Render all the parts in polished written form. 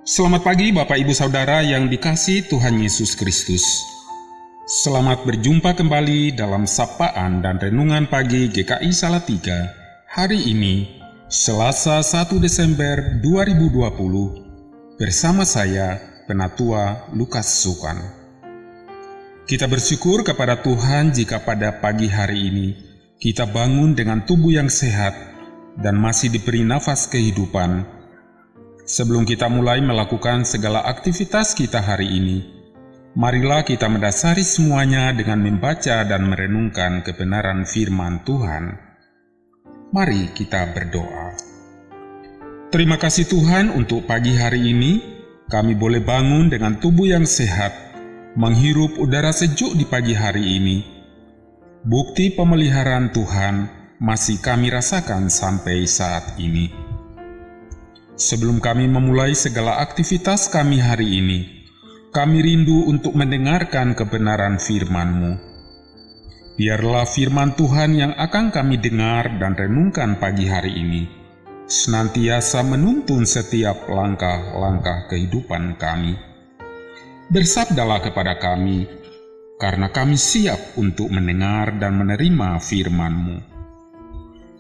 Selamat pagi Bapak Ibu Saudara yang dikasihi Tuhan Yesus Kristus. Selamat berjumpa kembali dalam Sapaan dan Renungan Pagi GKI Salatiga hari ini, Selasa 1 Desember 2020, bersama saya, Penatua Lukas Sukan. Kita bersyukur kepada Tuhan jika pada pagi hari ini kita bangun dengan tubuh yang sehat dan masih diberi nafas kehidupan. Sebelum kita mulai melakukan segala aktivitas kita hari ini, marilah kita mendasari semuanya dengan membaca dan merenungkan kebenaran firman Tuhan. Mari kita berdoa. Terima kasih Tuhan untuk pagi hari ini, kami boleh bangun dengan tubuh yang sehat, menghirup udara sejuk di pagi hari ini. Bukti pemeliharaan Tuhan masih kami rasakan sampai saat ini. Sebelum kami memulai segala aktivitas kami hari ini, kami rindu untuk mendengarkan kebenaran firman-Mu. Biarlah firman Tuhan yang akan kami dengar dan renungkan pagi hari ini, senantiasa menuntun setiap langkah-langkah kehidupan kami. Bersabdalah kepada kami, karena kami siap untuk mendengar dan menerima firman-Mu.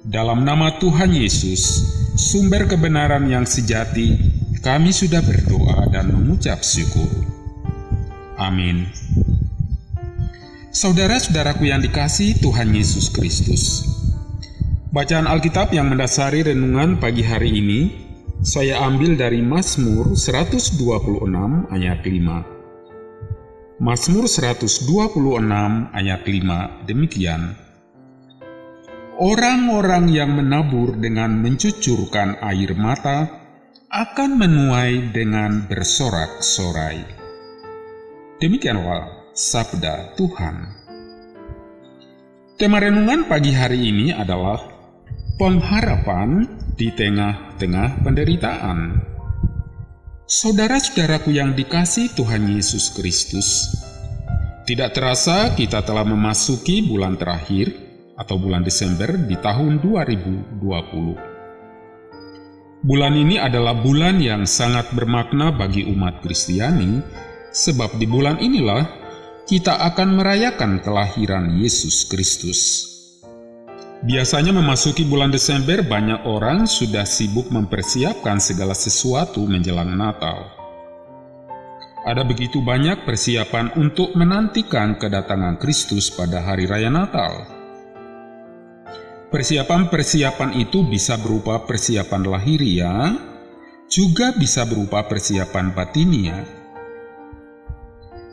Dalam nama Tuhan Yesus, sumber kebenaran yang sejati, kami sudah berdoa dan mengucap syukur. Amin. Saudara-saudaraku yang dikasihi Tuhan Yesus Kristus, bacaan Alkitab yang mendasari renungan pagi hari ini, saya ambil dari Mazmur 126 ayat 5. Mazmur 126 ayat 5 demikian. Orang-orang yang menabur dengan mencucurkan air mata akan menuai dengan bersorak-sorai. Demikianlah sabda Tuhan. Tema renungan pagi hari ini adalah pengharapan di tengah-tengah penderitaan. Saudara-saudaraku yang dikasihi Tuhan Yesus Kristus, tidak terasa kita telah memasuki bulan terakhir atau bulan Desember di tahun 2020. Bulan ini adalah bulan yang sangat bermakna bagi umat Kristiani, sebab di bulan inilah kita akan merayakan kelahiran Yesus Kristus. Biasanya memasuki bulan Desember, banyak orang sudah sibuk mempersiapkan segala sesuatu menjelang Natal. Ada begitu banyak persiapan untuk menantikan kedatangan Kristus pada hari raya Natal. Persiapan-persiapan itu bisa berupa persiapan lahiriah, juga bisa berupa persiapan batiniah.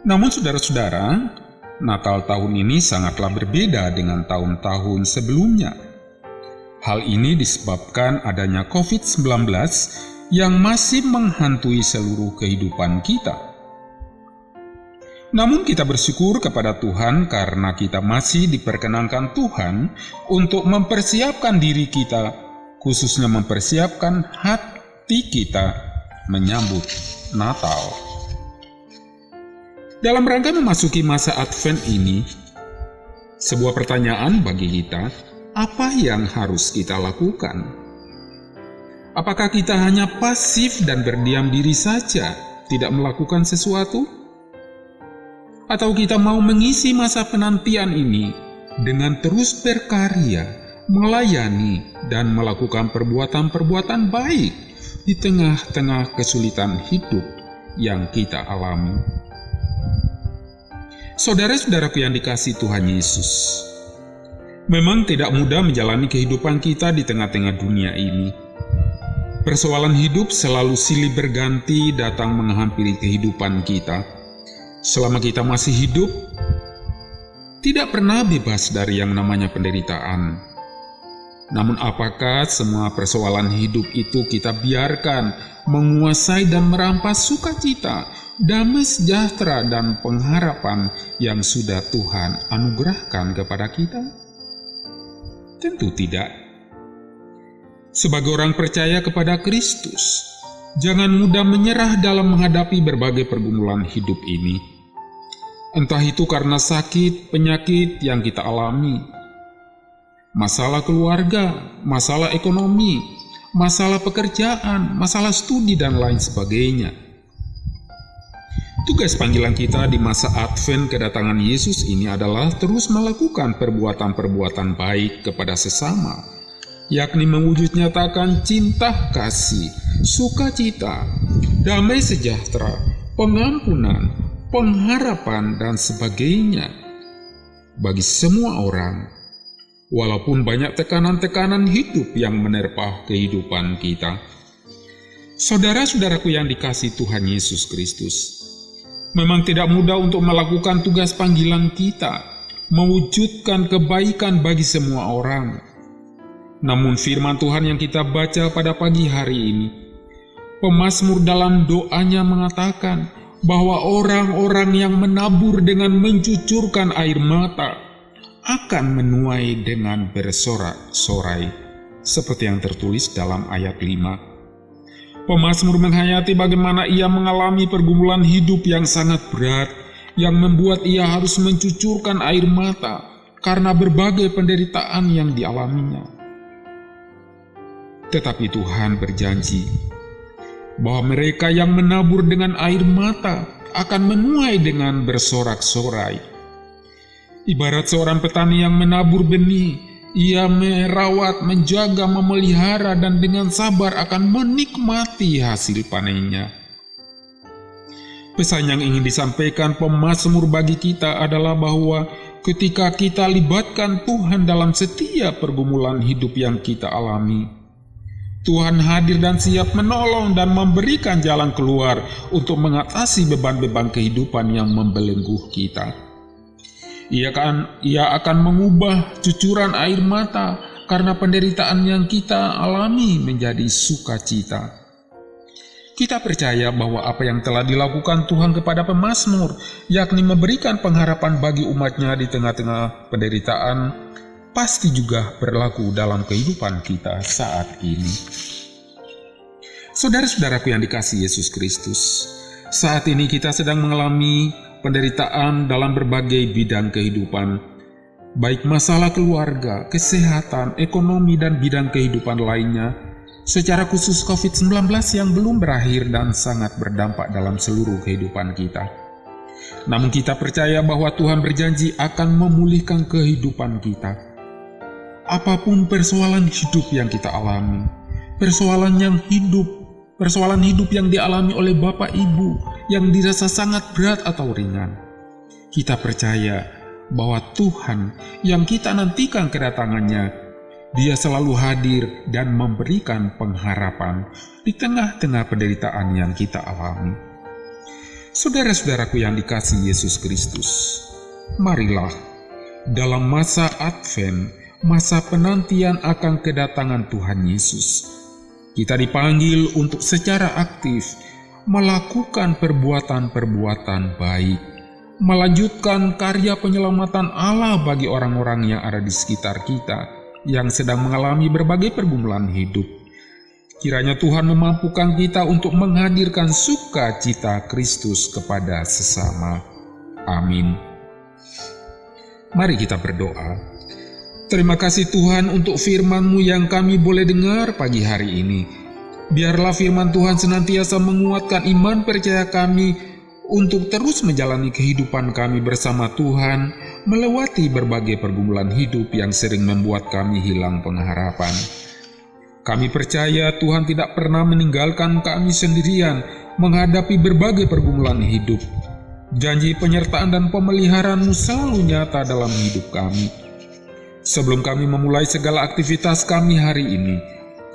Namun saudara-saudara, Natal tahun ini sangatlah berbeda dengan tahun-tahun sebelumnya. Hal ini disebabkan adanya COVID-19 yang masih menghantui seluruh kehidupan kita. Namun kita bersyukur kepada Tuhan karena kita masih diperkenankan Tuhan untuk mempersiapkan diri kita, khususnya mempersiapkan hati kita menyambut Natal. Dalam rangka memasuki masa Advent ini, sebuah pertanyaan bagi kita, apa yang harus kita lakukan? Apakah kita hanya pasif dan berdiam diri saja, tidak melakukan sesuatu? Atau kita mau mengisi masa penantian ini dengan terus berkarya, melayani, dan melakukan perbuatan-perbuatan baik di tengah-tengah kesulitan hidup yang kita alami. Saudara-saudaraku yang dikasihi Tuhan Yesus, memang tidak mudah menjalani kehidupan kita di tengah-tengah dunia ini. Persoalan hidup selalu silih berganti datang menghampiri kehidupan kita. Selama kita masih hidup, tidak pernah bebas dari yang namanya penderitaan. Namun apakah semua persoalan hidup itu kita biarkan menguasai dan merampas sukacita, damai sejahtera, dan pengharapan yang sudah Tuhan anugerahkan kepada kita? Tentu tidak. Sebagai orang percaya kepada Kristus, jangan mudah menyerah dalam menghadapi berbagai pergumulan hidup ini. Entah itu karena sakit, penyakit yang kita alami, masalah keluarga, masalah ekonomi, masalah pekerjaan, masalah studi, dan lain sebagainya. Tugas panggilan kita di masa Advent kedatangan Yesus ini adalah terus melakukan perbuatan-perbuatan baik kepada sesama, yakni mewujud nyatakan cinta kasih, sukacita, damai sejahtera, pengampunan, pengharapan, dan sebagainya bagi semua orang, walaupun banyak tekanan-tekanan hidup yang menerpa kehidupan kita. Saudara-saudaraku yang dikasihi Tuhan Yesus Kristus, memang tidak mudah untuk melakukan tugas panggilan kita, mewujudkan kebaikan bagi semua orang. Namun firman Tuhan yang kita baca pada pagi hari ini, pemazmur dalam doanya mengatakan bahwa orang-orang yang menabur dengan mencucurkan air mata akan menuai dengan bersorak-sorai, seperti yang tertulis dalam ayat 5. Pemazmur menghayati bagaimana ia mengalami pergumulan hidup yang sangat berat, yang membuat ia harus mencucurkan air mata karena berbagai penderitaan yang dialaminya. Tetapi Tuhan berjanji bahwa mereka yang menabur dengan air mata akan menuai dengan bersorak-sorai. Ibarat seorang petani yang menabur benih, ia merawat, menjaga, memelihara, dan dengan sabar akan menikmati hasil panennya. Pesan yang ingin disampaikan pemazmur bagi kita adalah bahwa ketika kita libatkan Tuhan dalam setiap pergumulan hidup yang kita alami, Tuhan hadir dan siap menolong dan memberikan jalan keluar untuk mengatasi beban-beban kehidupan yang membelenggu kita. Ia akan mengubah cucuran air mata karena penderitaan yang kita alami menjadi sukacita. Kita percaya bahwa apa yang telah dilakukan Tuhan kepada pemazmur, yakni memberikan pengharapan bagi umatnya di tengah-tengah penderitaan, pasti juga berlaku dalam kehidupan kita saat ini. Saudara-saudaraku yang dikasihi Yesus Kristus, saat ini kita sedang mengalami penderitaan dalam berbagai bidang kehidupan, baik masalah keluarga, kesehatan, ekonomi, dan bidang kehidupan lainnya, secara khusus COVID-19 yang belum berakhir dan sangat berdampak dalam seluruh kehidupan kita. Namun kita percaya bahwa Tuhan berjanji akan memulihkan kehidupan kita. Apapun persoalan hidup yang kita alami, persoalan hidup yang dialami oleh Bapak Ibu, yang dirasa sangat berat atau ringan, kita percaya bahwa Tuhan yang kita nantikan kedatangannya, Dia selalu hadir dan memberikan pengharapan di tengah-tengah penderitaan yang kita alami. Saudara-saudaraku yang dikasihi Yesus Kristus, marilah dalam masa Advent, masa penantian akan kedatangan Tuhan Yesus, kita dipanggil untuk secara aktif melakukan perbuatan-perbuatan baik, melanjutkan karya penyelamatan Allah bagi orang-orang yang ada di sekitar kita, yang sedang mengalami berbagai pergumulan hidup. Kiranya Tuhan memampukan kita untuk menghadirkan sukacita Kristus kepada sesama. Amin. Mari kita berdoa. Terima kasih Tuhan untuk firman-Mu yang kami boleh dengar pagi hari ini. Biarlah firman Tuhan senantiasa menguatkan iman percaya kami untuk terus menjalani kehidupan kami bersama Tuhan, melewati berbagai pergumulan hidup yang sering membuat kami hilang pengharapan. Kami percaya Tuhan tidak pernah meninggalkan kami sendirian menghadapi berbagai pergumulan hidup. Janji penyertaan dan pemeliharaan-Mu selalu nyata dalam hidup kami. Sebelum kami memulai segala aktivitas kami hari ini,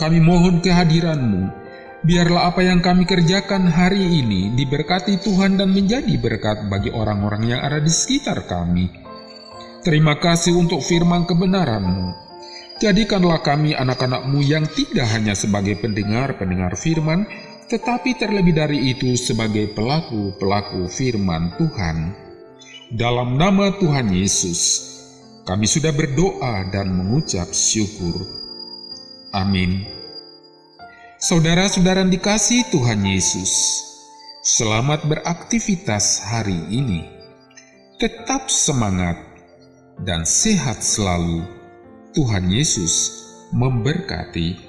kami mohon kehadiran-Mu. Biarlah apa yang kami kerjakan hari ini diberkati Tuhan dan menjadi berkat bagi orang-orang yang ada di sekitar kami. Terima kasih untuk firman kebenaran-Mu. Jadikanlah kami anak-anak-Mu yang tidak hanya sebagai pendengar-pendengar firman, tetapi terlebih dari itu sebagai pelaku-pelaku firman Tuhan. Dalam nama Tuhan Yesus, kami sudah berdoa dan mengucap syukur. Amin. Saudara-saudara dikasihi Tuhan Yesus, selamat beraktivitas hari ini. Tetap semangat dan sehat selalu. Tuhan Yesus memberkati.